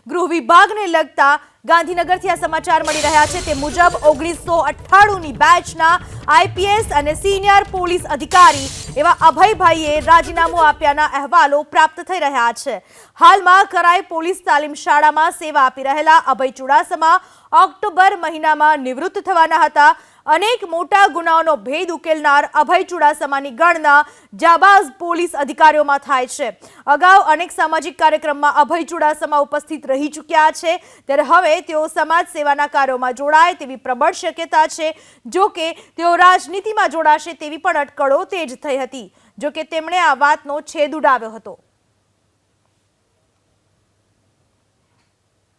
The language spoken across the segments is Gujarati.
ગૃહ વિભાગને લગતા ગાંધીનગરથી આ સમાચાર મળી રહ્યા છે. તે મુજબ 1998ની બેચના આઈપીએસ અને સિનિયર પોલીસ અધિકારી એવા અભયભાઈએ રાજીનામું આપ્યાના અહેવાલો પ્રાપ્ત થઈ રહ્યા છે. હાલમાં કરાઈ પોલીસ તાલીમ શાળામાં સેવા આપી રહેલા અભય ચુડાસમા ઓક્ટોબર મહિનામાં નિવૃત્ત થવાના હતા. અનેક મોટા ગુનાઓનો ભેદ ઉકેલનાર અભય ચુડાસમાની ગણના જાબાઝ પોલીસ અધિકારીઓમાં થાય છે. અગાઉ અનેક સામાજિક કાર્યક્રમમાં અભય ચુડાસમા ઉપસ્થિત રહી ચૂક્યા છે, ત્યારે હવે તેઓ સમાજ સેવાના કાર્યોમાં જોડાય તેવી પ્રબળ શક્યતા છે. જો કે તેઓ રાજનીતિમાં જોડાશે તેવી પણ અટકળો તેજ થઈ હતી. જો કે તેમણે આ વાતનો છેદ ઉડાવ્યો હતો.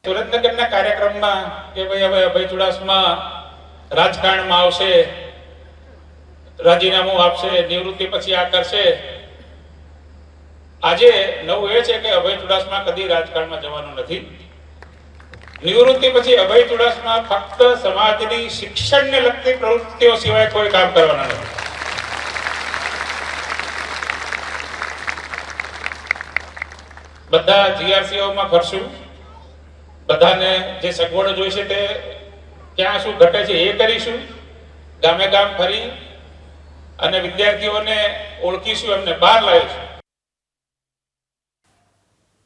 સુરેન્દ્રનગરના કાર્યક્રમમાં કે ભાઈ હવે અભય ચુડાસમા રાજકારણમાં આવશે, રાજીનામું આપશે, નિવૃત્તિ પછી આ કરશે. આજે નવું એ છે કે અભય ચુડાસમા કદી રાજકારણમાં જવાનું નથી. નિવૃત્તિ પછી અભય ચુડાસમા ફક્ત સમાજની શિક્ષણને લગતી પ્રવૃત્તિઓ સિવાય કોઈ કામ કરવાના નથી. બધા જીઆરસીઓમાં ફરશું, બધાને જે સગવડો જોઈશે તે ક્યાં શું ઘટે છે એ કરીશું. ગામે ગામ ફરી અને વિદ્યાર્થીઓને ઓળખીશું, એમને બહાર લાવીશું.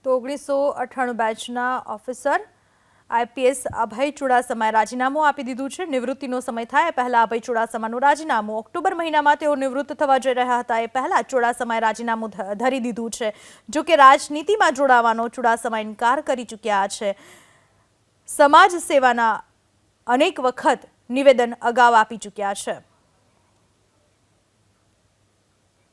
તો 1998 બેચના ઓફિસર આઈપીએસ અભય ચુડાસમાએ રાજીનામું આપી દીધું છે. નિવૃત્તિનો સમય થાય પહેલા અભય ચુડાસમાનું રાજીનામું ઓક્ટોબર મહિનામાં તેઓ નિવૃત્ત થવા જઈ રહ્યા હતા. એ પહેલા ચુડાસમાએ રાજીનામું ધરી દીધું છે. જો કે રાજનીતિમાં જોડાવાનો ચુડાસમા ઇનકાર કરી ચૂક્યા છે. સમાજ સેવાના અનેક વખત નિવેદન અગાઉ આપી ચૂક્યા છે.